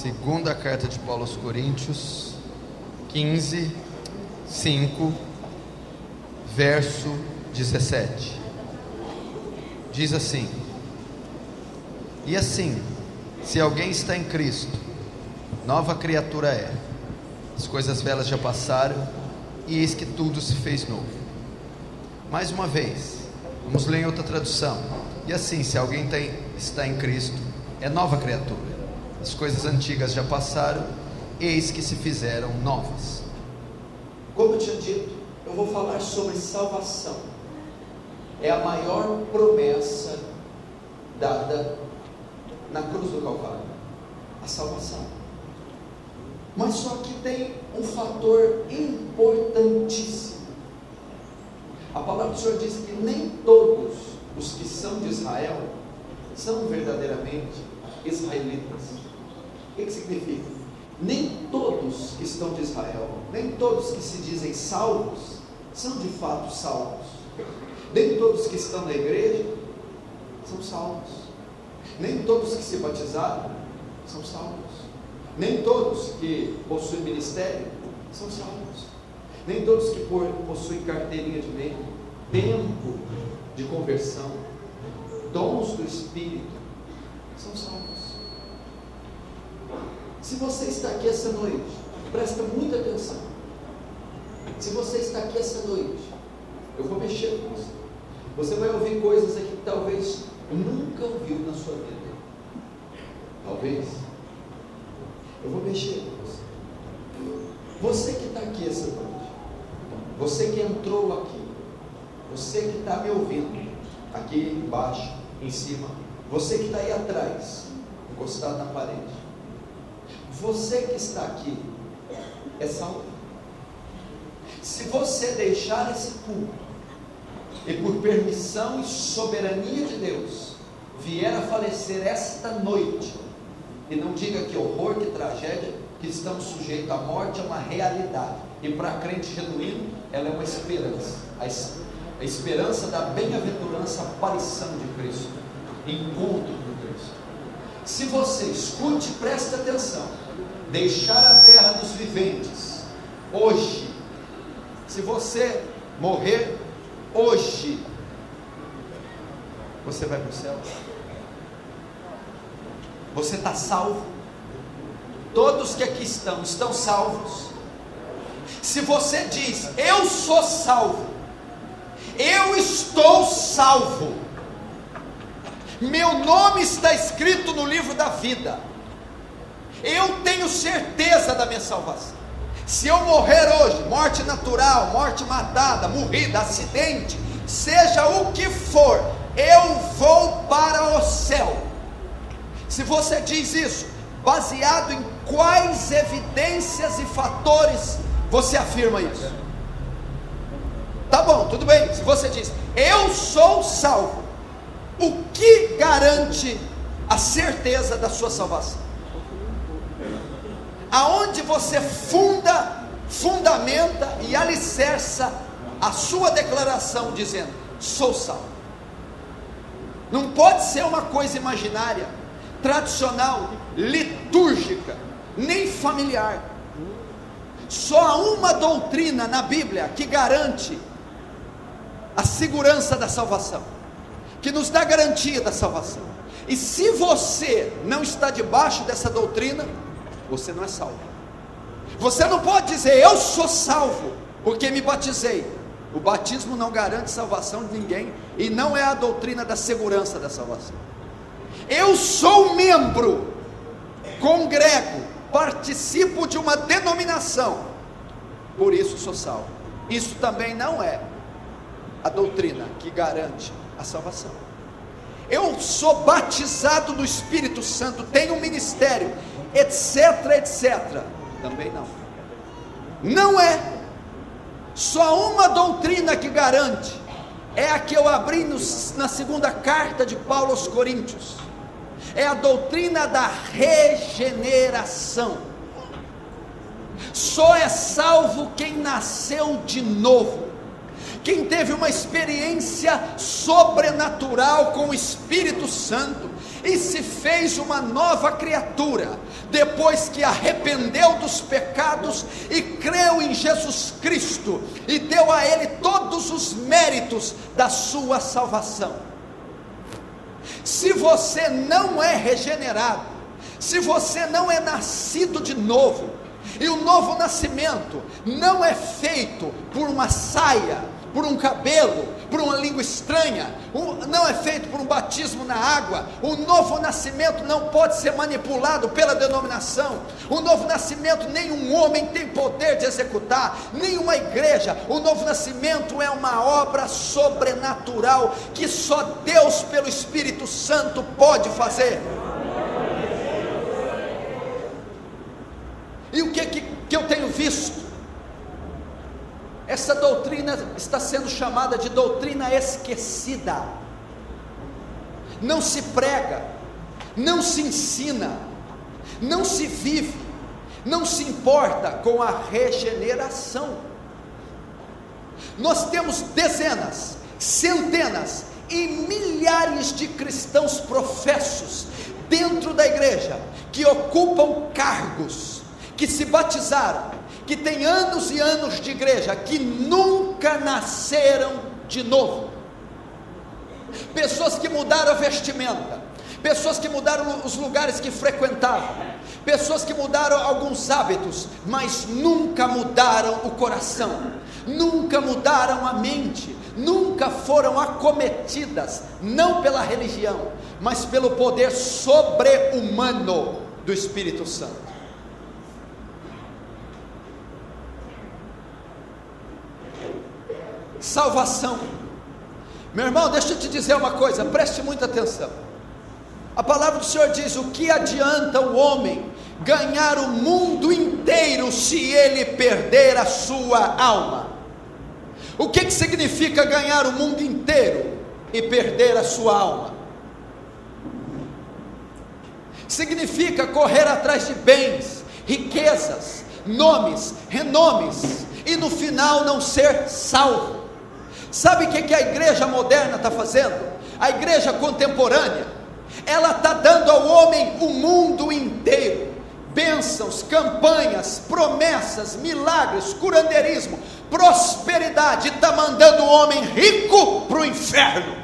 Segunda carta de Paulo aos Coríntios, 15, 5, verso 17. Diz assim: e assim, se alguém está em Cristo, nova criatura é. As coisas velhas já passaram, e eis que tudo se fez novo. Mais uma vez, vamos ler em outra tradução. E assim, se alguém está em Cristo, é nova criatura. As coisas antigas já passaram, eis que se fizeram novas. Como eu tinha dito, eu vou falar sobre salvação. É a maior promessa dada na cruz do Calvário, a salvação. Mas só que tem um fator importantíssimo. A palavra do Senhor diz que nem todos os que são de Israel são verdadeiramente israelitas. O que significa? Nem todos que estão de Israel, nem todos que se dizem salvos, são de fato salvos. Nem todos que estão na igreja são salvos. Nem todos que se batizaram são salvos. Nem todos que possuem ministério são salvos. Nem todos que possuem carteirinha de membro, tempo de conversão, dons do Espírito, são salvos. Se você está aqui essa noite, presta muita atenção. Se você está aqui essa noite, eu vou mexer com você. Você vai ouvir coisas aqui que talvez nunca ouviu na sua vida. Talvez. Eu vou mexer com você. Você que está aqui essa noite, você que entrou aqui, você que está me ouvindo, aqui embaixo, em cima, você que está aí atrás, encostado na parede, você que está aqui é salvo. Se você deixar esse culto e por permissão e soberania de Deus vier a falecer esta noite, e não diga que horror, que tragédia, que estamos sujeitos à morte, é uma realidade, e para crente genuíno ela é uma esperança, a esperança da bem-aventurança aparição de Cristo, encontro com Cristo. Se você, escute, preste atenção, deixar a terra dos viventes hoje, se você morrer hoje, você vai para o céu. Você está salvo. Todos que aqui estão salvos. Se você diz: eu sou salvo, eu estou salvo, meu nome está escrito no livro da vida, eu tenho certeza da minha salvação. Se eu morrer hoje, morte natural, morte matada, morrida, acidente, seja o que for, eu vou para o céu. Se você diz isso, baseado em quais evidências e fatores você afirma isso? Tá bom, tudo bem. Se você diz: eu sou salvo, o que garante a certeza da sua salvação? Aonde você fundamenta e alicerça a sua declaração dizendo: sou salvo? Não pode ser uma coisa imaginária, tradicional, litúrgica, nem familiar. Só há uma doutrina na Bíblia que garante a segurança da salvação, que nos dá garantia da salvação. E se você não está debaixo dessa doutrina, você não é salvo. Você não pode dizer: eu sou salvo porque me batizei. O batismo não garante salvação de ninguém, e não é a doutrina da segurança da salvação. Eu sou membro, congrego, participo de uma denominação, por isso sou salvo. Isso também não é a doutrina que garante a salvação. Eu sou batizado no Espírito Santo, tenho um ministério, etc, etc. Também não. Não é. Só uma doutrina que garante, é a que eu abri na segunda carta de Paulo aos Coríntios, é a doutrina da regeneração. Só é salvo quem nasceu de novo, quem teve uma experiência sobrenatural com o Espírito Santo, e se fez uma nova criatura, depois que arrependeu dos pecados e creu em Jesus Cristo, e deu a Ele todos os méritos da sua salvação. Se você não é regenerado, se você não é nascido de novo, e o novo nascimento não é feito por uma saia, por um cabelo, por uma língua estranha, não é feito por um batismo na água. O novo nascimento não pode ser manipulado pela denominação. O novo nascimento nenhum homem tem poder de executar, nenhuma igreja. O novo nascimento é uma obra sobrenatural que só Deus pelo Espírito Santo pode fazer. E o que eu tenho visto? Essa doutrina está sendo chamada de doutrina esquecida. Não se prega, não se ensina, não se vive, não se importa com a regeneração. Nós temos dezenas, centenas e milhares de cristãos professos dentro da igreja, que ocupam cargos, que se batizaram, que têm anos e anos de igreja, que nunca nasceram de novo. Pessoas que mudaram a vestimenta, pessoas que mudaram os lugares que frequentavam, pessoas que mudaram alguns hábitos, mas nunca mudaram o coração, nunca mudaram a mente, nunca foram acometidas, não pela religião, mas pelo poder sobre-humano do Espírito Santo. Salvação. Meu irmão, deixa eu te dizer uma coisa, preste muita atenção. A palavra do Senhor diz: o que adianta o homem ganhar o mundo inteiro se ele perder a sua alma? O que significa ganhar o mundo inteiro e perder a sua alma? Significa correr atrás de bens, riquezas, nomes, renomes, e no final não ser salvo. Sabe o que a igreja moderna está fazendo? A igreja contemporânea, ela está dando ao homem o mundo inteiro, bênçãos, campanhas, promessas, milagres, curandeirismo, prosperidade, está mandando o homem rico para o inferno.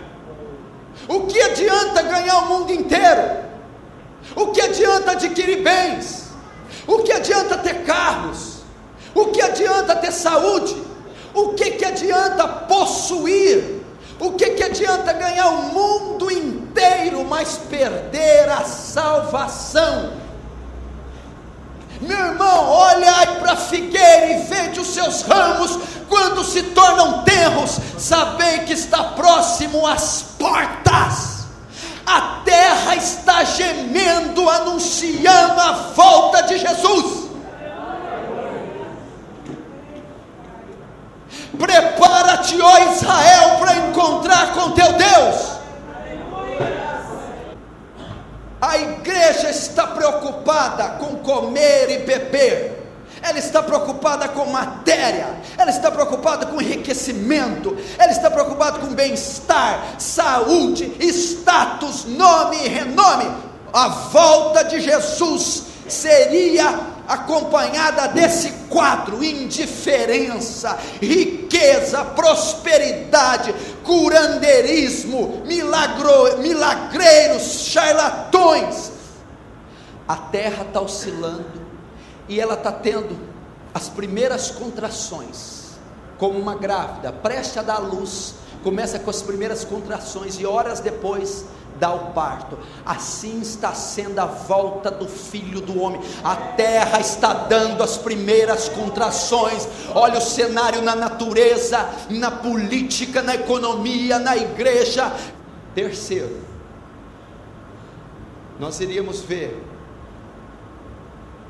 O que adianta ganhar o mundo inteiro? O que adianta adquirir bens? O que adianta ter carros? O que adianta ter saúde? O que adianta possuir? O que adianta ganhar o mundo inteiro, mas perder a salvação? Meu irmão, olhai para a figueira e vede os seus ramos, quando se tornam tenros, sabei que está próximo às portas. A terra está gemendo, anunciando a volta de Jesus. Prepara-te, ó Israel, para encontrar com teu Deus. A igreja está preocupada com comer e beber, ela está preocupada com matéria, ela está preocupada com enriquecimento, ela está preocupada com bem-estar, saúde, status, nome e renome. A volta de Jesus seria acompanhada desse quadro: indiferença, riqueza, prosperidade, curandeirismo, milagreiros, charlatões. A terra está oscilando e ela está tendo as primeiras contrações, como uma grávida preste a dar à luz, começa com as primeiras contrações e horas depois dá o parto. Assim está sendo a volta do Filho do Homem. A terra está dando as primeiras contrações. Olha o cenário na natureza, na política, na economia, na igreja. Terceiro, nós iríamos ver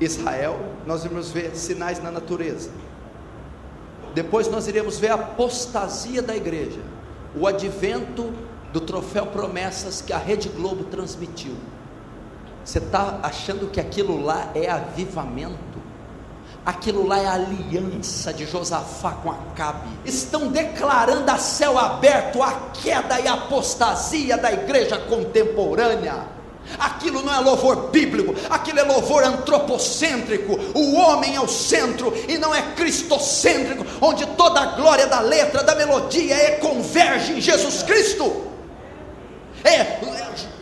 Israel, nós iríamos ver sinais na natureza. Depois nós iremos ver a apostasia da igreja, o advento do troféu promessas que a Rede Globo transmitiu. Você está achando que aquilo lá é avivamento? Aquilo lá é a aliança de Josafá com Acabe. Estão declarando a céu aberto a queda e a apostasia da igreja contemporânea. Aquilo não é louvor bíblico, aquilo é louvor antropocêntrico. O homem é o centro e não é cristocêntrico, onde toda a glória da letra, da melodia converge em Jesus Cristo.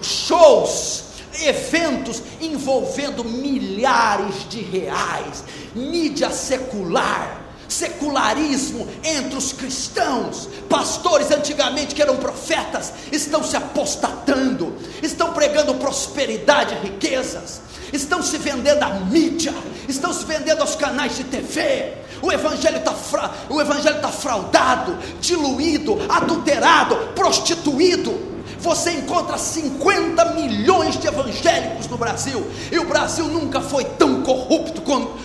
Shows, eventos envolvendo milhares de reais, mídia secular, secularismo entre os cristãos. Pastores antigamente que eram profetas estão se apostatando, estão pregando prosperidade e riquezas, estão se vendendo à mídia, estão se vendendo aos canais de TV. O evangelho está fraudado, diluído, adulterado, prostituído. Você encontra 50 milhões de evangélicos no Brasil, e o Brasil nunca foi tão corrupto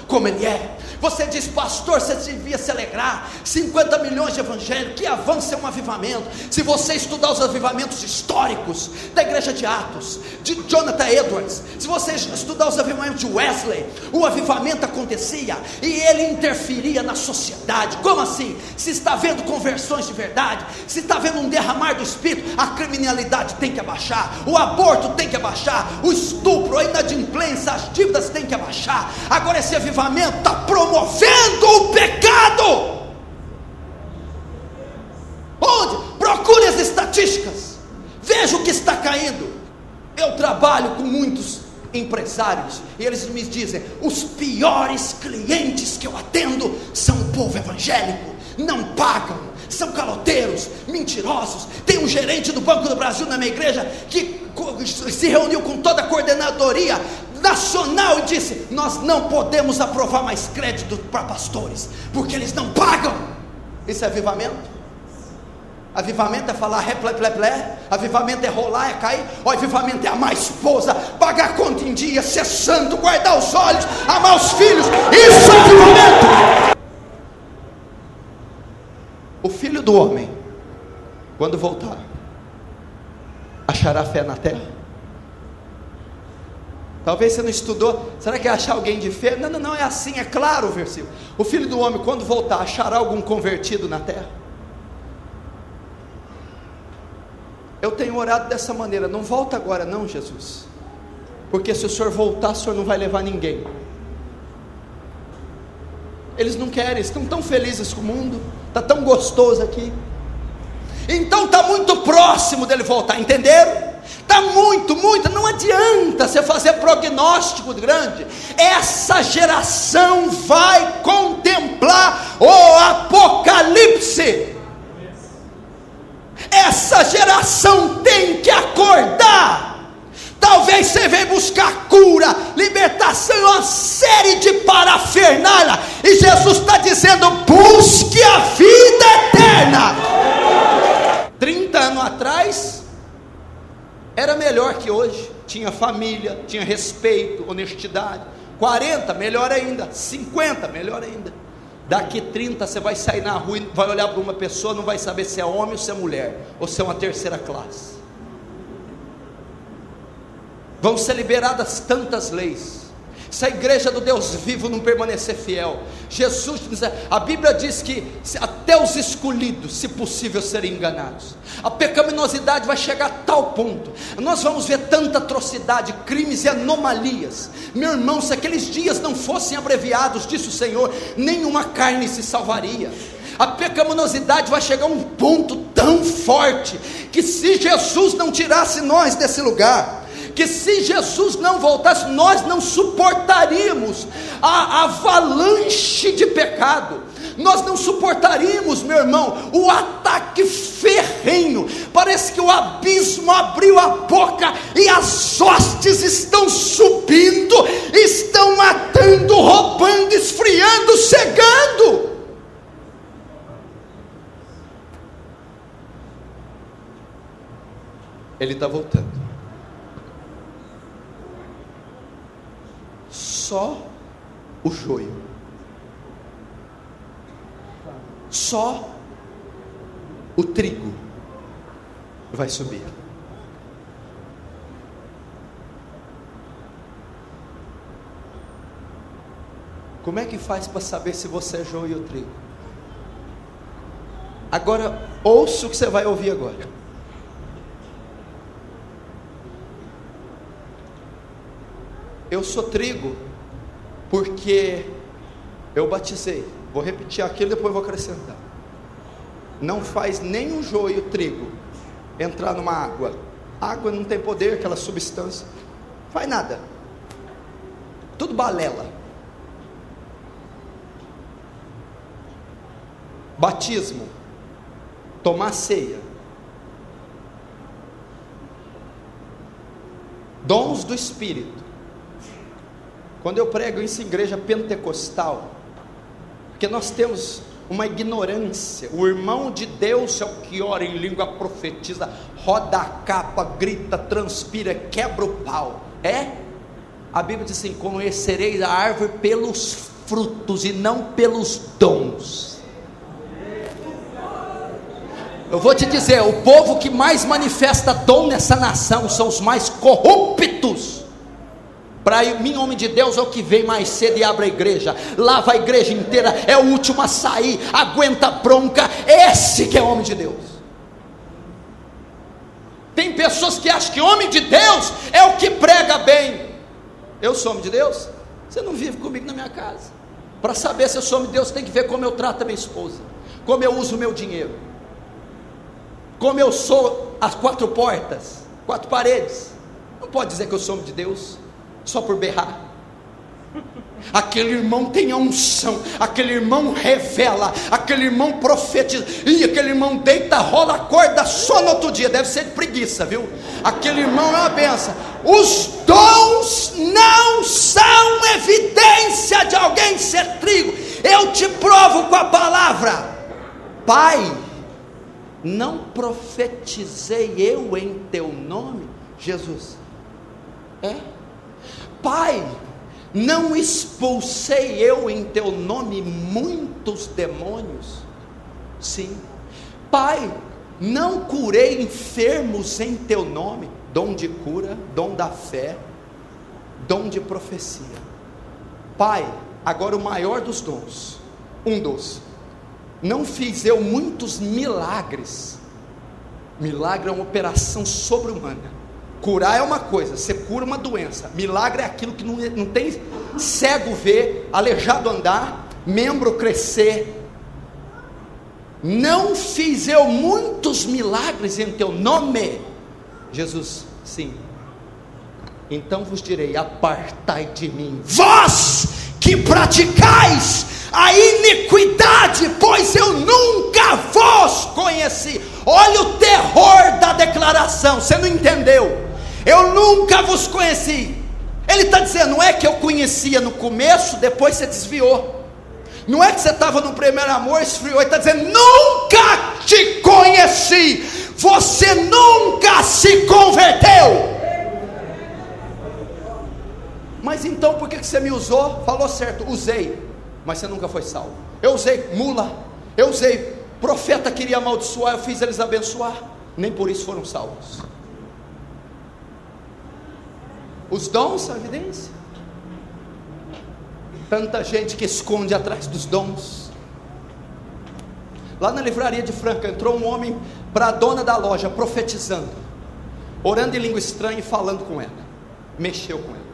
como ele é. Você diz: pastor, você devia se alegrar, 50 milhões de evangélicos, que avanço é um avivamento. Se você estudar os avivamentos históricos da igreja de Atos, de Jonathan Edwards, se você estudar os avivamentos de Wesley, o avivamento acontecia e ele interferia na sociedade. Como assim? Se está vendo conversões de verdade, se está vendo um derramar do Espírito, a criminalidade tem que abaixar, o aborto tem que abaixar, o estupro, a inadimplência, as dívidas tem que abaixar. Agora esse avivamento está promovendo o pecado. Onde? Procure as estatísticas, veja o que está caindo. Eu trabalho com muitos empresários e eles me dizem: os piores clientes que eu atendo são o povo evangélico, não pagam, são caloteiros, mentirosos. Tem um gerente do Banco do Brasil na minha igreja que se reuniu com toda a coordenadoria nacional e disse: nós não podemos aprovar mais crédito para pastores, porque eles não pagam. Isso é avivamento? Avivamento é falar plé, avivamento é rolar, é cair. O avivamento é amar a esposa, pagar conta em dia, ser santo, guardar os olhos, amar os filhos. Isso é avivamento. O Filho do Homem, quando voltar, achará fé na terra? Talvez você não estudou. Será que é achar alguém de fé? Não, é assim, é claro o versículo. O Filho do Homem, quando voltar, achará algum convertido na terra? Eu tenho orado dessa maneira: não volta agora não, Jesus, porque se o Senhor voltar, o Senhor não vai levar ninguém. Eles não querem, estão tão felizes com o mundo, está tão gostoso aqui, então está muito próximo dele voltar, entenderam? Está muito, não adianta você fazer prognóstico grande. Essa geração vai contemplar o Apocalipse. Essa geração tem que acordar. Talvez você venha buscar cura, libertação, uma série de parafernália, e Jesus está dizendo: busque a vida eterna. 30 anos atrás era melhor que hoje, tinha família, tinha respeito, honestidade. 40, melhor ainda. 50, melhor ainda. Daqui 30 você vai sair na rua e vai olhar para uma pessoa, não vai saber se é homem ou se é mulher, ou se é uma terceira classe. Vão ser liberadas tantas leis, se a igreja do Deus vivo não permanecer fiel. Jesus diz, a Bíblia diz que até os escolhidos, se possível, serem enganados. A pecaminosidade vai chegar a tal ponto, nós vamos ver tanta atrocidade, crimes e anomalias. Meu irmão, se aqueles dias não fossem abreviados, disse o Senhor, nenhuma carne se salvaria. A pecaminosidade vai chegar a um ponto tão forte, que se Jesus não tirasse nós desse lugar, que se Jesus não voltasse, nós não suportaríamos a avalanche de pecado, nós não suportaríamos, meu irmão, o ataque ferrenho. Parece que o abismo abriu a boca e as hostes estão subindo, estão matando, roubando, esfriando, cegando. Ele está voltando. Só o joio, só o trigo vai subir. Como é que faz para saber se você é joio ou trigo? Agora, ouça o que você vai ouvir agora. eu sou trigo porque eu batizei. Vou repetir aquilo, depois vou acrescentar. Não faz nem um joio trigo entrar numa água. Água não tem poder, aquela substância. Faz nada. Tudo balela. Batismo, tomar ceia, dons do Espírito. Quando eu prego isso em igreja pentecostal, porque nós temos uma ignorância. O irmão de Deus é o que ora em língua, profetiza, roda a capa, grita, transpira, quebra o pau. A Bíblia diz assim: conhecereis a árvore pelos frutos e não pelos dons. Eu vou te dizer, o povo que mais manifesta dom nessa nação são os mais corruptos. Para mim, homem de Deus é o que vem mais cedo e abre a igreja, lava a igreja inteira, é o último a sair, aguenta bronca. Esse que é homem de Deus. Tem pessoas que acham que homem de Deus é o que prega bem. Eu sou homem de Deus? Você não vive comigo na minha casa. Para saber se eu sou homem de Deus, tem que ver como eu trato a minha esposa, como eu uso o meu dinheiro, como eu sou as quatro portas, quatro paredes. Não pode dizer que eu sou homem de Deus só por berrar. Aquele irmão tem a unção, aquele irmão revela, aquele irmão profetiza, e aquele irmão deita, rola, acorda só no outro dia. Deve ser de preguiça, viu? Aquele irmão é uma benção. Os dons não são evidência de alguém ser trigo. Eu te provo com a palavra. Pai, não profetizei eu em teu nome? Jesus, Pai, não expulsei eu em teu nome muitos demônios? Sim. Pai, não curei enfermos em teu nome? Dom de cura, dom da fé, dom de profecia. Pai, agora o maior dos dons, um dos: não fiz eu muitos milagres? Milagre é uma operação sobre-humana. Curar é uma coisa, você cura uma doença. Milagre é aquilo que não tem cego ver, aleijado andar, membro crescer. Não fiz eu muitos milagres em teu nome? Jesus, sim. Então vos direi: apartai de mim, vós que praticais a iniquidade, pois eu nunca vos conheci. Olha o terror da declaração. Você não entendeu? Eu nunca vos conheci. Ele está dizendo, não é que eu conhecia no começo, depois você desviou. Não é que você estava no primeiro amor, esfriou. Ele está dizendo, nunca te conheci. Você nunca se converteu. Mas então por que você me usou? Falou certo, usei, mas você nunca foi salvo. Eu usei mula, eu usei profeta, queria amaldiçoar, eu fiz eles abençoar, nem por isso foram salvos. Os dons são evidência. Tanta gente que esconde atrás dos dons. Lá na livraria de Franca entrou um homem para a dona da loja, profetizando, orando em língua estranha e falando com ela. Mexeu com ela,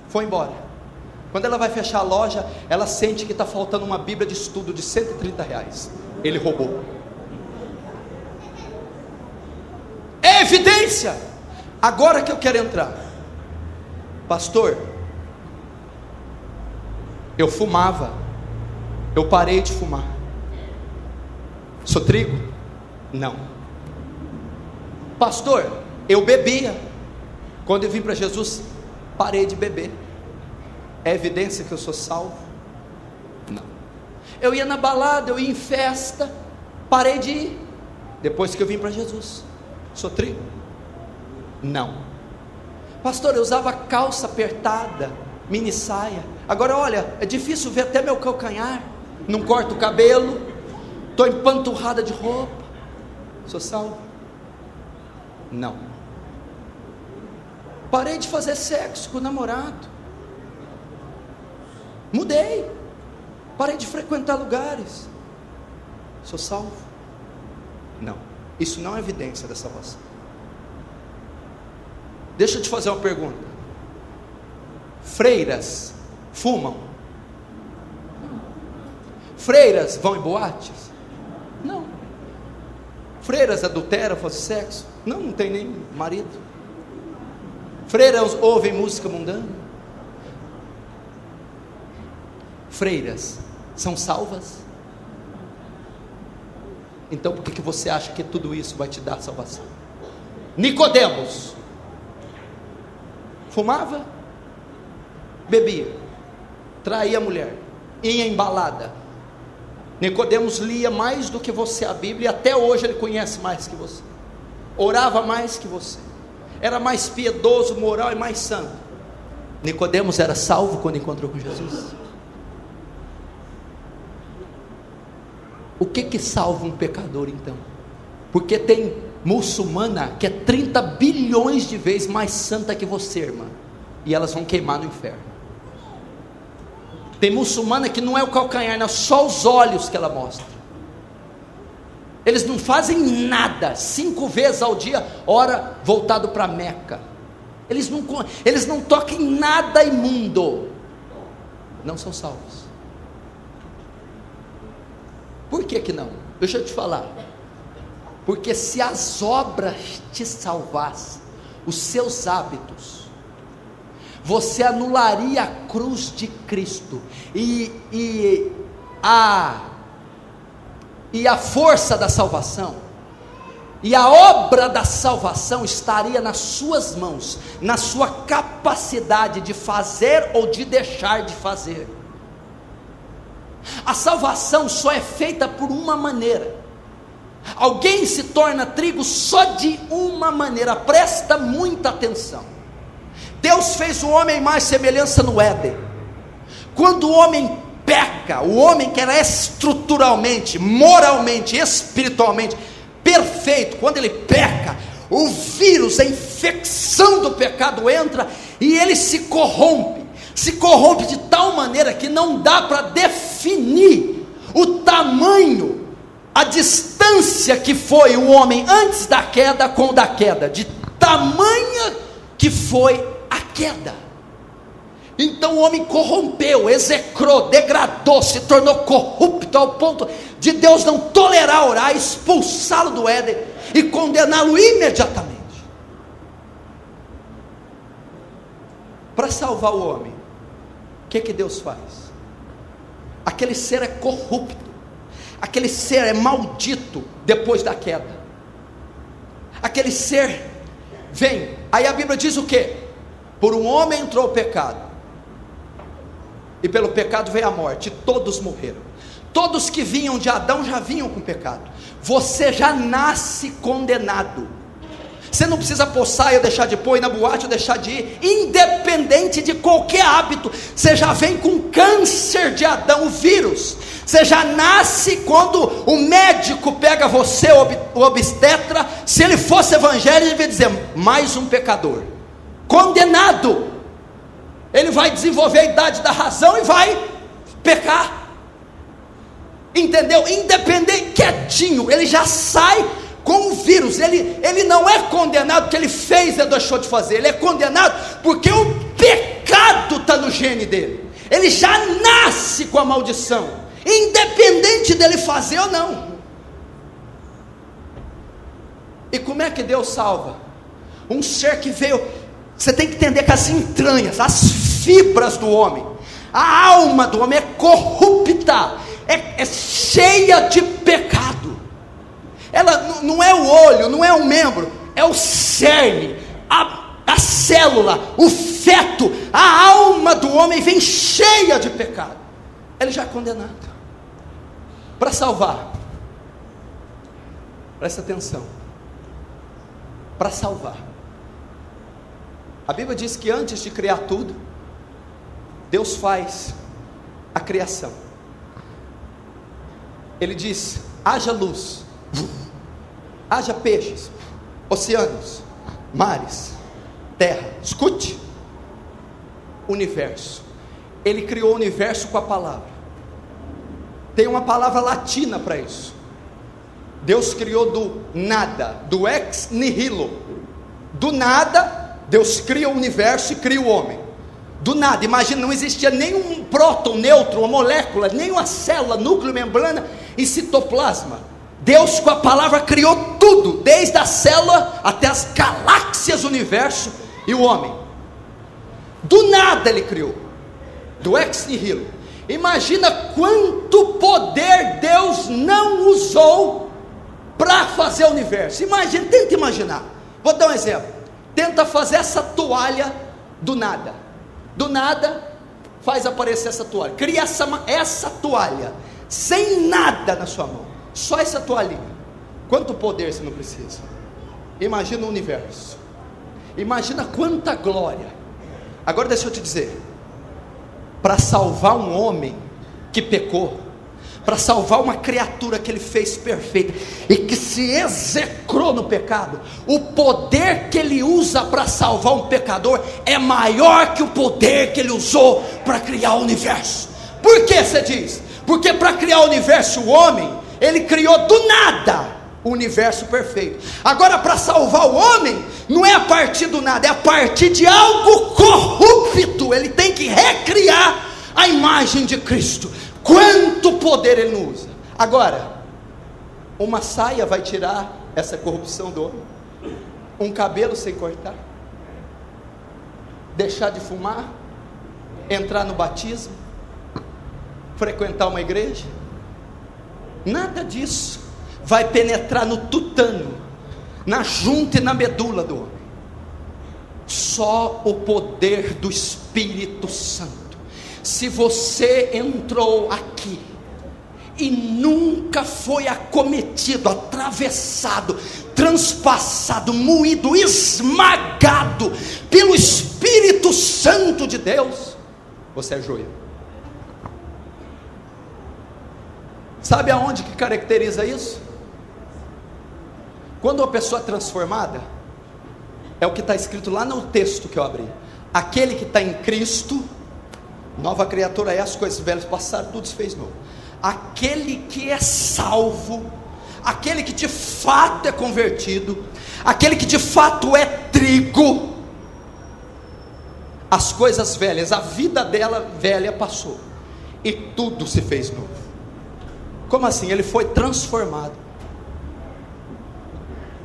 foi embora. Quando ela vai fechar a loja, ela sente que está faltando uma Bíblia de estudo de R$130. Ele roubou. É evidência. Agora que eu quero entrar, pastor, eu fumava, eu parei de fumar. Sou trigo? Não. Pastor, eu bebia, quando eu vim para Jesus, parei de beber. É evidência que eu sou salvo? Não. Eu ia na balada, eu ia em festa, parei de ir, depois que eu vim para Jesus. Sou trigo? Não. Pastor, eu usava calça apertada, mini saia. Agora olha, é difícil ver até meu calcanhar. Não corto o cabelo, estou empanturrada de roupa. Sou salvo? Não. Parei de fazer sexo com o namorado. Mudei. Parei de frequentar lugares. Sou salvo? Não. Isso não é evidência da salvação. Deixa eu te fazer uma pergunta. Freiras fumam? Freiras vão em boates? Não. Freiras adulteram, fazem sexo? Não, não tem nem marido. Freiras ouvem música mundana? Freiras são salvas? Então por que você acha que tudo isso vai te dar salvação? Nicodemos fumava, bebia, traía a mulher, ia em balada. Nicodemos lia mais do que você a Bíblia, e até hoje ele conhece mais que você, orava mais que você, era mais piedoso, moral e mais santo. Nicodemos era salvo quando encontrou com Jesus. O que salva um pecador então? Porque tem muçulmana que é 30 bilhões de vezes mais santa que você, irmã, e elas vão queimar no inferno. Tem muçulmana que não é o calcanhar, não, só os olhos que ela mostra. Eles não fazem nada, 5 vezes ao dia, ora voltado para Meca. Eles não tocam em nada imundo, não são salvos. Por que não? Deixa eu te falar. Porque se as obras te salvassem, os seus hábitos, você anularia a cruz de Cristo, e a força da salvação, e a obra da salvação estaria nas suas mãos, na sua capacidade de fazer ou de deixar de fazer. A salvação só é feita por uma maneira. Alguém se torna trigo só de uma maneira. Presta muita atenção. Deus fez o homem à imagem e semelhança no Éden. Quando o homem peca, o homem que era estruturalmente, moralmente, espiritualmente perfeito, quando ele peca, o vírus, a infecção do pecado entra e ele se corrompe de tal maneira que não dá para definir o tamanho, a distância que foi o homem antes da queda com o da queda, de tamanha que foi a queda. Então o homem corrompeu, execrou, degradou, se tornou corrupto ao ponto de Deus não tolerar orar, expulsá-lo do Éden e condená-lo imediatamente. Para salvar o homem, o que Deus faz? Aquele ser é corrupto, aquele ser é maldito depois da queda. Aquele ser vem, aí a Bíblia diz o que? Por um homem entrou o pecado, e pelo pecado veio a morte, todos morreram. Todos que vinham de Adão já vinham com pecado. Você já nasce condenado. Você não precisa poçar ou deixar de pôr, ir na boate ou deixar de ir, independente de qualquer hábito. Você já vem com câncer de Adão, o vírus. Você já nasce quando o médico pega você, o obstetra, se ele fosse evangélico, ele vai dizer, mais um pecador, condenado. Ele vai desenvolver a idade da razão e vai pecar. Entendeu? Independente, quietinho, ele já sai com o vírus. Ele não é condenado porque ele fez e deixou de fazer. Ele é condenado porque o pecado está no gene dele. Ele já nasce com a maldição, independente dele fazer ou não. E como é que Deus salva? Um ser que veio, você tem que entender que as entranhas, as fibras do homem, a alma do homem é corrupta, é cheia de pecado. Ela não é o olho, não é o membro, é o cerne, a célula, o feto, a alma do homem vem cheia de pecado. Ele já é condenado. Para salvar, presta atenção, para salvar, a Bíblia diz que antes de criar tudo, Deus faz a criação. Ele diz, haja luz, haja peixes, oceanos, mares, terra. Escute, universo. Ele criou o universo com a palavra. Tem uma palavra latina para isso. Deus criou do nada, do ex nihilo. Do nada, Deus cria o universo e cria o homem. Do nada, imagina, não existia nenhum próton, nêutron, uma molécula, nenhuma célula, núcleo, membrana e citoplasma. Deus com a palavra criou tudo, desde a célula até as galáxias, o universo e o homem. Do nada ele criou, do ex nihilo. Imagina quanto poder Deus não usou para fazer o universo. Imagina, tenta imaginar. Vou dar um exemplo. Tenta fazer essa toalha do nada. Do nada, faz aparecer essa toalha. Cria essa toalha, sem nada na sua mão. Só essa toalhinha. Quanto poder você não precisa? Imagina o universo. Imagina quanta glória. Agora deixa eu te dizer. Para salvar um homem que pecou, para salvar uma criatura que ele fez perfeita e que se execrou no pecado, o poder que ele usa para salvar um pecador é maior que o poder que ele usou para criar o universo. Por que você diz? Porque para criar o universo, o homem, ele criou do nada o universo perfeito. Agora, para salvar o homem, não é a partir do nada, é a partir de algo corrupto. Ele tem que recriar a imagem de Cristo. Quanto poder ele não usa. Agora, uma saia vai tirar essa corrupção do homem? Um cabelo sem cortar? Deixar de fumar? Entrar no batismo? Frequentar uma igreja? Nada disso vai penetrar no tutano, na junta e na medula do homem. Só o poder do Espírito Santo. Se você entrou aqui e nunca foi acometido, atravessado, transpassado, moído, esmagado pelo Espírito Santo de Deus, você é joio. Sabe aonde que caracteriza isso? Quando uma pessoa é transformada, é o que está escrito lá no texto que eu abri: aquele que está em Cristo, nova criatura é, as coisas velhas passaram, tudo se fez novo. Aquele que é salvo, aquele que de fato é convertido, aquele que de fato é trigo, as coisas velhas, a vida dela velha passou e tudo se fez novo. Como assim? Ele foi transformado.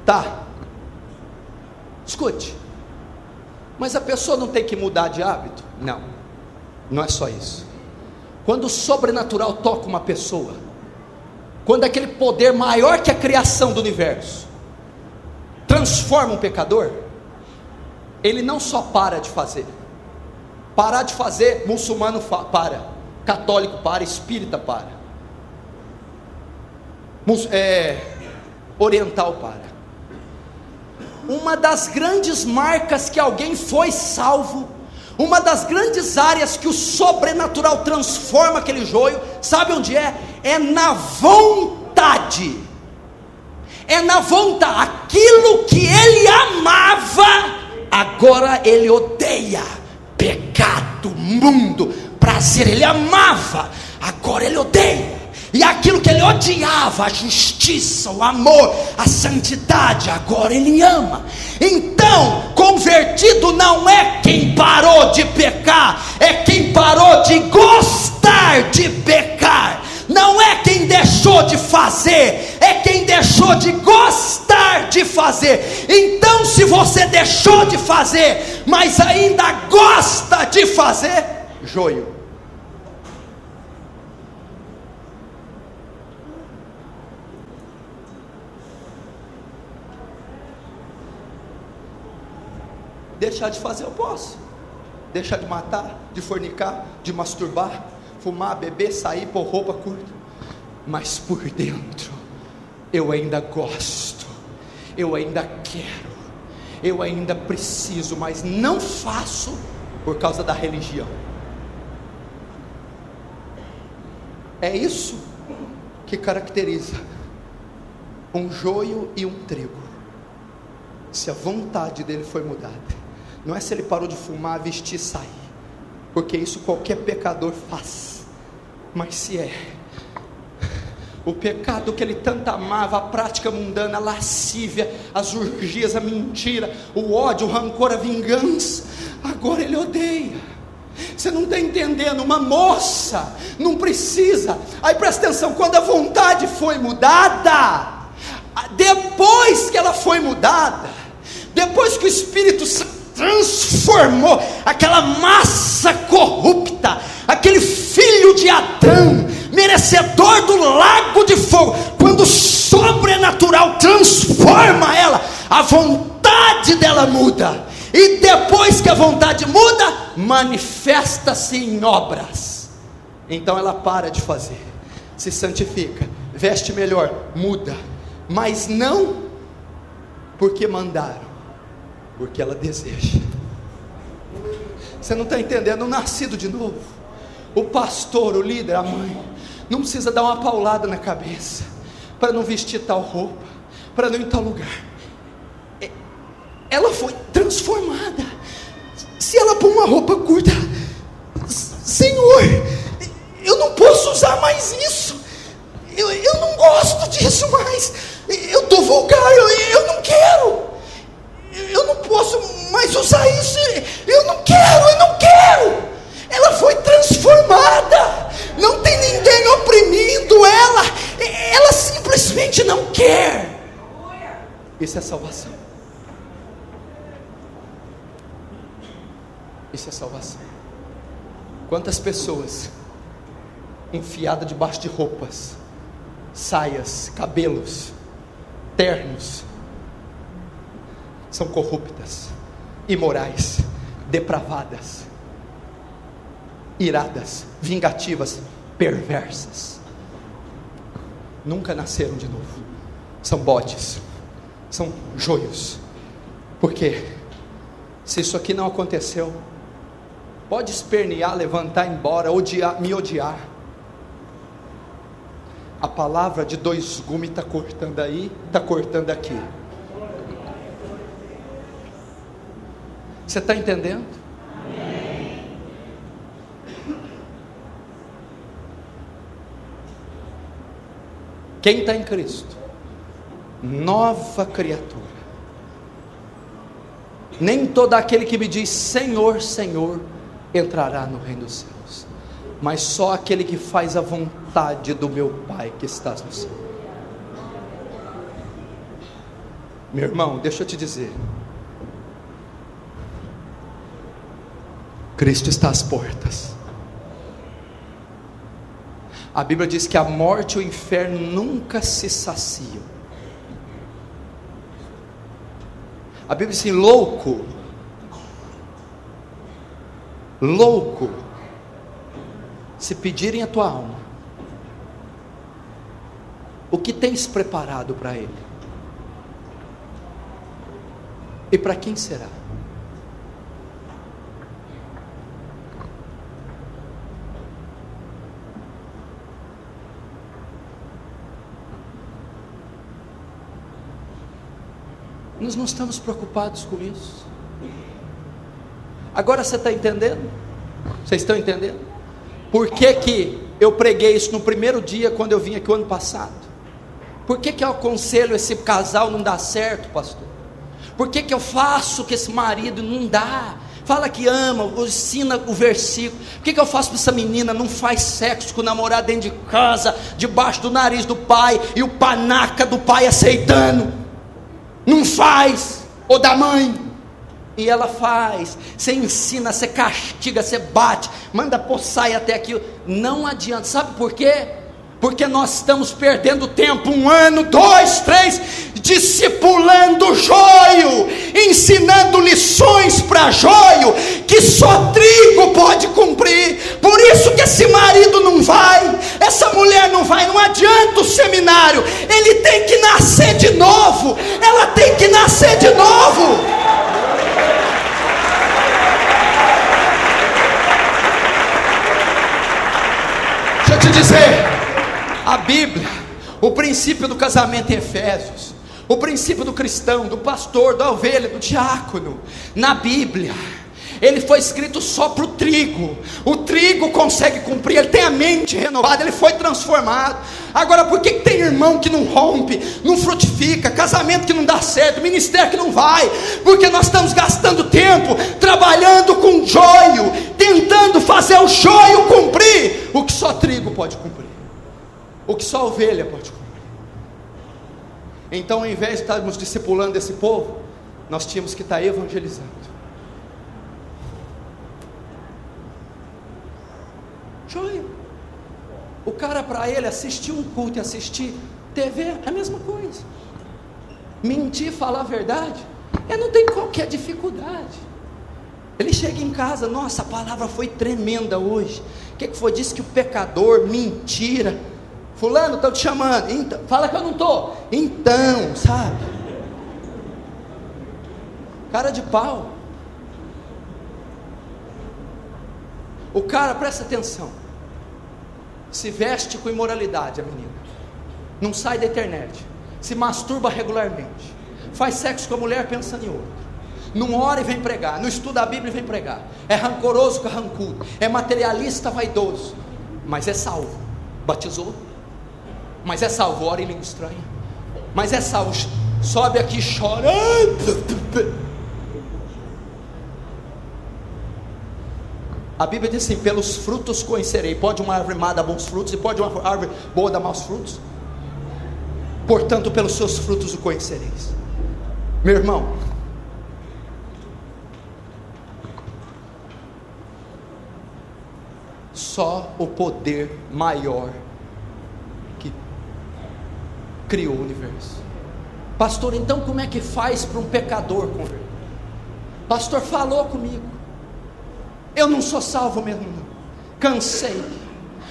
Tá, escute, mas a pessoa não tem que mudar de hábito? Não, não é só isso. Quando o sobrenatural toca uma pessoa, quando aquele poder maior que a criação do universo transforma um pecador, ele não só para de fazer. Parar de fazer, muçulmano para, católico para, espírita para, oriental para. Uma das grandes marcas que alguém foi salvo, uma das grandes áreas que o sobrenatural transforma aquele joio, sabe onde é? É na vontade. É na vontade. Aquilo que ele amava, agora ele odeia. Pecado, mundo, prazer, ele amava, agora ele odeia. E aquilo que ele odiava, a justiça, o amor, a santidade, agora ele ama. Então, convertido não é quem parou de pecar, é quem parou de gostar de pecar. Não é quem deixou de fazer, é quem deixou de gostar de fazer. Então, se você deixou de fazer, mas ainda gosta de fazer, joio. Deixar de fazer eu posso, deixar de matar, de fornicar, de masturbar, fumar, beber, sair, pôr roupa curta, mas por dentro eu ainda gosto, eu ainda quero, eu ainda preciso, mas não faço por causa da religião. É isso que caracteriza um joio e um trigo. Se a vontade dele foi mudada, não é se ele parou de fumar, vestir e sair, porque isso qualquer pecador faz, mas se é o pecado que ele tanto amava, a prática mundana, a lascívia, as orgias, a mentira, o ódio, o rancor, a vingança, agora ele odeia. Você não está entendendo, uma moça não precisa. Aí presta atenção, quando a vontade foi mudada, depois que ela foi mudada, depois que o Espírito Santo transformou aquela massa corrupta, aquele filho de Adão, merecedor do lago de fogo, quando o sobrenatural transforma ela, a vontade dela muda, e depois que a vontade muda, manifesta-se em obras. Então ela para de fazer, se santifica, veste melhor, muda, mas não porque mandaram, porque ela deseja. Você não está entendendo? O nascido de novo, o pastor, o líder, a mãe, não precisa dar uma paulada na cabeça para não vestir tal roupa, para não ir em tal lugar. Ela foi transformada. Se ela pôr uma roupa curta, Senhor, eu não posso usar mais isso, eu não gosto disso mais, eu estou vulgar, eu não quero, eu não posso mais usar isso, eu não quero. Ela foi transformada, não tem ninguém oprimindo ela simplesmente não quer. Isso é salvação. Isso é salvação. Quantas pessoas enfiadas debaixo de roupas, saias, cabelos, ternos, são corruptas, imorais, depravadas, iradas, vingativas, perversas. Nunca nasceram de novo. São bodes, são joios. Porque se isso aqui não aconteceu, pode espernear, levantar, embora, me odiar. A palavra de dois gumes está cortando aí, está cortando aqui. Você está entendendo? Quem está em Cristo, nova criatura. Nem todo aquele que me diz Senhor, Senhor, entrará no reino dos céus, mas só aquele que faz a vontade do meu Pai que estás no céu. Meu irmão, deixa eu te dizer, Cristo está às portas. A Bíblia diz que a morte e o inferno nunca se saciam. A Bíblia diz assim: louco, se pedirem a tua alma, o que tens preparado para ele? E para quem será? Nós não estamos preocupados com isso. Agora você está entendendo? Vocês estão entendendo? Por que eu preguei isso no primeiro dia quando eu vim aqui o ano passado? Por que eu aconselho esse casal não dá certo, pastor? Por que eu faço que esse marido não dá? Fala que ama, ensina o versículo. Por que eu faço para essa menina não faz sexo com o namorado dentro de casa, debaixo do nariz do pai, e o panaca do pai aceitando? Não faz, ou da mãe, e ela faz. Você ensina, você castiga, você bate, manda pôr saia até aquilo, não adianta. Sabe por quê? Porque nós estamos perdendo tempo, 1 ano, 2, 3, discipulando joio, ensinando lições para joio, que só trigo pode cumprir. Por isso que esse marido não vai, essa mulher não vai, não adianta o seminário, ele tem que nascer de novo, ela tem que nascer de novo. Deixa eu te dizer, a Bíblia, o princípio do casamento em Efésios, o princípio do cristão, do pastor, da ovelha, do diácono, na Bíblia, ele foi escrito só para o trigo consegue cumprir, ele tem a mente renovada, ele foi transformado. Agora, por que tem irmão que não rompe, não frutifica, casamento que não dá certo, ministério que não vai? Porque nós estamos gastando tempo trabalhando com joio, tentando fazer o joio cumprir o que só trigo pode cumprir, o que só ovelha pode cumprir. Então, ao invés de estarmos discipulando esse povo, nós tínhamos que estar evangelizando. Joio. O cara, para ele assistir um culto e assistir TV é a mesma coisa. Mentir, falar a verdade, não tem qualquer dificuldade. Ele chega em casa, nossa, a palavra foi tremenda hoje. O que foi? Disse que o pecador, mentira. Fulano, estou te chamando. Então, fala que eu não estou. Então, sabe? Cara de pau. O cara, presta atenção, se veste com imoralidade, a menina, não sai da internet, se masturba regularmente, faz sexo com a mulher pensando em outra, não ora e vem pregar, não estuda a Bíblia e vem pregar, é rancoroso, carrancudo, é materialista, vaidoso, mas é salvo. Batizou, mas é salvo, ora em língua estranha, mas é salvo, sobe aqui e chora. A Bíblia diz assim: pelos frutos conhecerei. Pode uma árvore má dar bons frutos, e pode uma árvore boa dar maus frutos? Portanto, pelos seus frutos o conhecereis. Meu irmão, só o poder maior que criou o universo. Pastor, então como é que faz para um pecador converter? Pastor, falou comigo, eu não sou salvo mesmo não, cansei,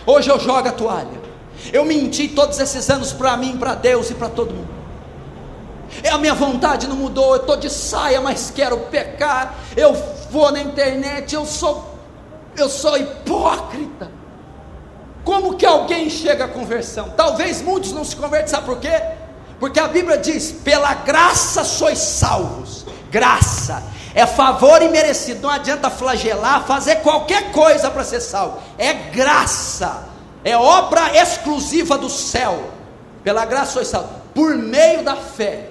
hoje eu jogo a toalha, eu menti todos esses anos para mim, para Deus e para todo mundo, a minha vontade não mudou, eu estou de saia, mas quero pecar, eu vou na internet, eu sou hipócrita. Como que alguém chega à conversão? Talvez muitos não se convertem, sabe por quê? Porque a Bíblia diz: pela graça sois salvos. Graça é favor imerecido, não adianta flagelar, fazer qualquer coisa para ser salvo, é graça, é obra exclusiva do céu. Pela graça sois salvos, por meio da fé.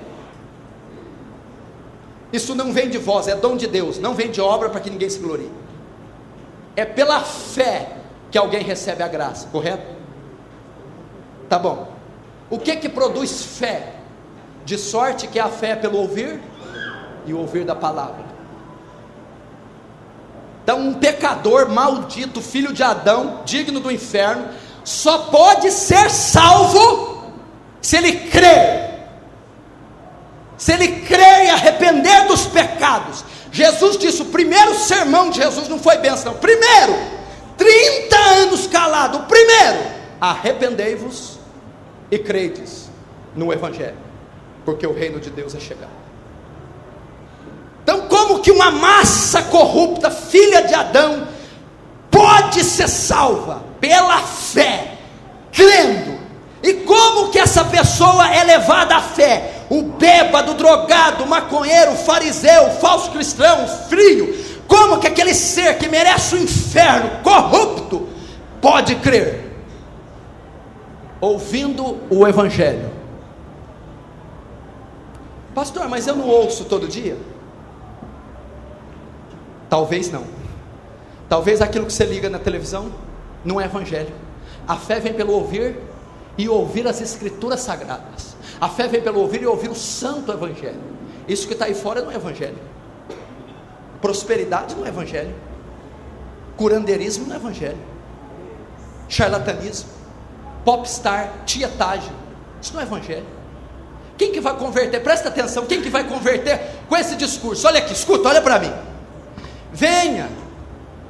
Isso não vem de vós, é dom de Deus, não vem de obra para que ninguém se glorie. É pela fé que alguém recebe a graça, correto? Tá bom. O que produz fé? De sorte que a fé é pelo ouvir, e o ouvir da palavra. Então um pecador maldito, filho de Adão, digno do inferno, só pode ser salvo se ele crer, e arrepender dos pecados. Jesus disse, o primeiro sermão de Jesus não foi bênção, não. Primeiro, 30 anos calado, o primeiro, arrependei-vos e credes no Evangelho, porque o reino de Deus é chegado. Então como que uma massa corrupta, filha de Adão, pode ser salva? Pela fé, crendo. E como que essa pessoa é levada à fé? O bêbado, drogado, maconheiro, fariseu, falso cristão, frio, como que aquele ser que merece o inferno, corrupto, pode crer? Ouvindo o Evangelho. Pastor, mas eu não ouço todo dia? Talvez não. Talvez aquilo que você liga na televisão não é Evangelho. A fé vem pelo ouvir e ouvir as Escrituras Sagradas. A fé vem pelo ouvir e ouvir o Santo Evangelho. Isso que está aí fora não é Evangelho. Prosperidade não é Evangelho. Curandeirismo não é Evangelho. Charlatanismo, popstar, tietagem, isso não é Evangelho. Quem que vai converter? Presta atenção, quem que vai converter com esse discurso? Olha aqui, escuta, olha para mim.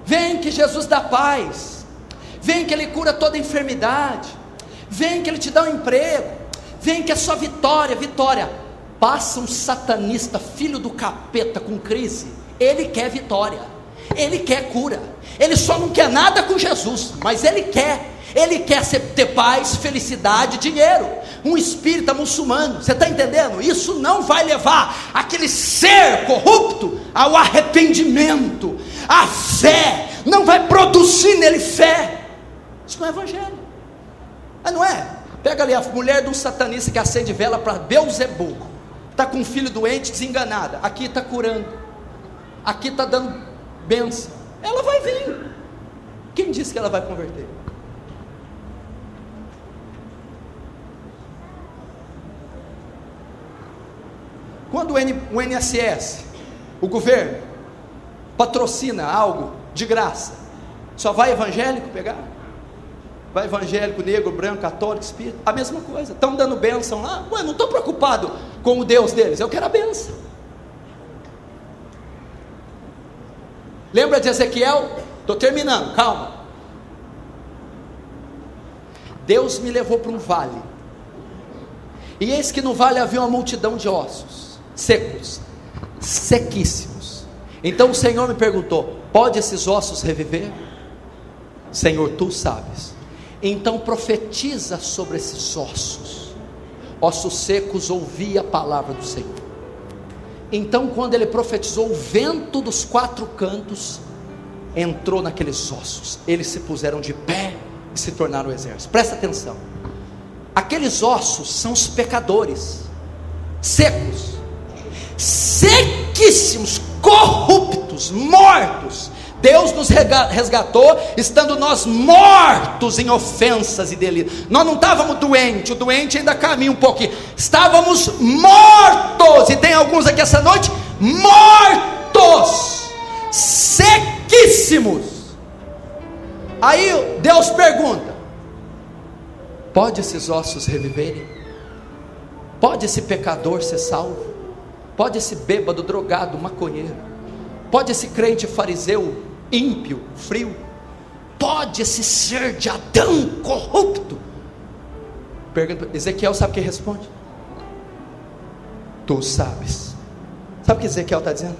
Vem que Jesus dá paz, vem que Ele cura toda enfermidade, vem que Ele te dá um emprego, vem que é só vitória. Passa um satanista, filho do capeta, com crise, ele quer vitória, ele quer cura, ele só não quer nada com Jesus, mas ele quer ter paz, felicidade, dinheiro. Um espírita muçulmano, você está entendendo? Isso não vai levar aquele ser corrupto ao arrependimento. A fé não vai produzir nele fé. Isso não é Evangelho. Não é? Pega ali a mulher de um satanista que acende vela para Beelzebul, está com um filho doente, desenganada, aqui está curando, aqui está dando bênção, ela vai vir. Quem disse que ela vai converter? Quando o INSS, o governo, patrocina algo de graça, só vai evangélico pegar? Vai evangélico, negro, branco, católico, espírita, a mesma coisa, estão dando bênção lá, não estou preocupado com o Deus deles, eu quero a bênção. Lembra de Ezequiel? Estou terminando, calma. Deus me levou para um vale, e eis que no vale havia uma multidão de ossos, secos, sequíssimos. Então o Senhor me perguntou: pode esses ossos reviver? Senhor, tu sabes. Então profetiza sobre esses ossos. Ossos secos, ouvi a palavra do Senhor. Então quando ele profetizou, o vento dos quatro cantos entrou naqueles ossos, eles se puseram de pé e se tornaram exército. Presta atenção, aqueles ossos são os pecadores, secos, sequíssimos, corruptos, mortos. Deus nos resgatou, estando nós mortos em ofensas e delitos. Nós não estávamos doentes, o doente ainda caminha um pouquinho, estávamos mortos, e tem alguns aqui essa noite, mortos, sequíssimos. Aí Deus pergunta: pode esses ossos reviverem? Pode esse pecador ser salvo? Pode esse bêbado, drogado, maconheiro? Pode esse crente fariseu, ímpio, frio? Pode esse ser de Adão corrupto? Pergunta. Ezequiel sabe o que responde? Tu sabes. Sabe o que Ezequiel está dizendo?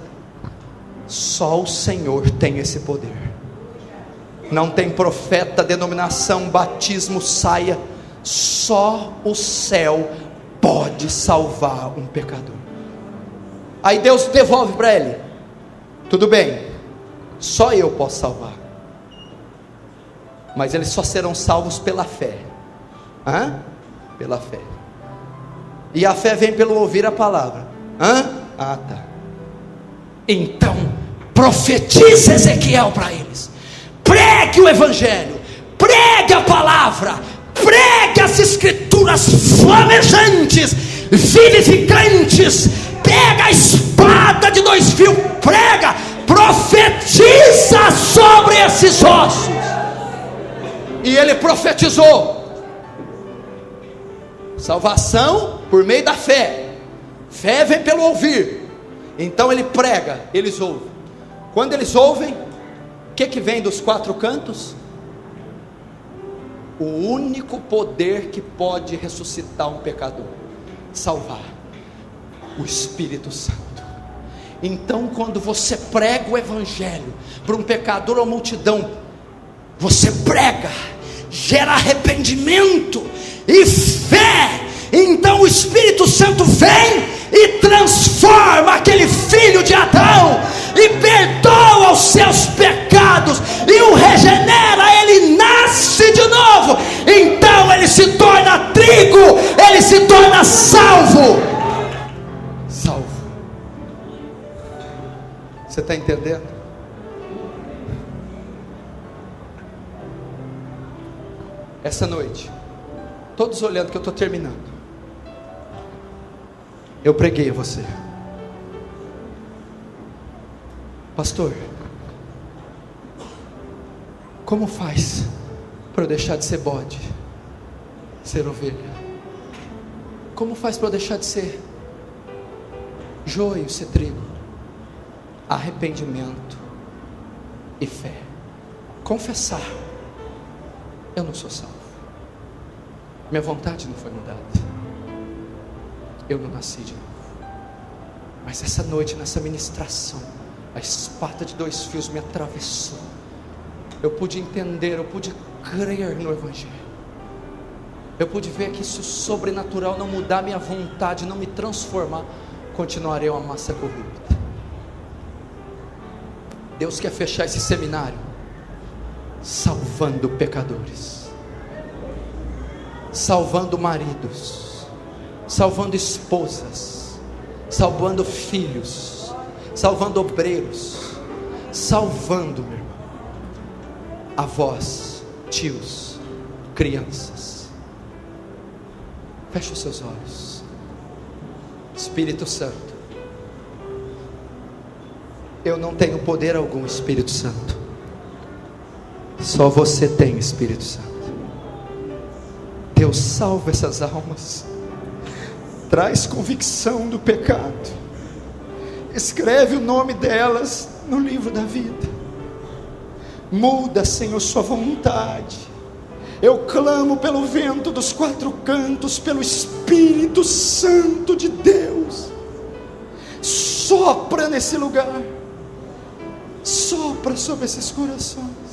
Só o Senhor tem esse poder. Não tem profeta, denominação, batismo, saia. Só o céu pode salvar um pecador. Aí Deus devolve para ele: tudo bem, só eu posso salvar, mas eles só serão salvos pela fé. Pela fé. E a fé vem pelo ouvir a palavra. Tá. Então profetiza Ezequiel para eles, pregue o evangelho, pregue a palavra, pregue as escrituras flamejantes, vivificantes. Pega a espada de 2 fios, prega, profetiza sobre esses ossos. E ele profetizou salvação por meio da fé. Fé vem pelo ouvir. Então ele prega, eles ouvem. Quando eles ouvem, o que vem dos quatro cantos? O único poder que pode ressuscitar um pecador, salvar: o Espírito Santo. Então quando você prega o evangelho para um pecador ou multidão, você prega, gera arrependimento e fé. Então o Espírito Santo vem e transforma aquele filho de Adão, e perdoa os seus pecados, e o regenera, ele nasce de novo. Então ele se torna trigo, ele se torna salvo. Você está entendendo? Essa noite, todos olhando que eu estou terminando, eu preguei a você: pastor, como faz para eu deixar de ser bode, ser ovelha? Como faz para eu deixar de ser joio, ser trigo? Arrependimento e fé. Confessar: eu não sou salvo, minha vontade não foi mudada, eu não nasci de novo. Mas essa noite, nessa ministração, a espada de 2 fios me atravessou. Eu pude entender, eu pude crer no evangelho. Eu pude ver que se o sobrenatural não mudar minha vontade, não me transformar, continuarei uma massa corrupta. Deus quer fechar esse seminário salvando pecadores. salvando maridos, salvando esposas, salvando filhos, salvando obreiros, salvando, meu irmão, avós, tios, crianças. Feche os seus olhos. Espírito Santo, eu não tenho poder algum, Espírito Santo, só você tem, Espírito Santo. Deus, salva essas almas, traz convicção do pecado, escreve o nome delas no livro da vida, muda, Senhor, sua vontade. Eu clamo pelo vento dos quatro cantos, pelo Espírito Santo de Deus, sopra nesse lugar, sopra sobre esses corações.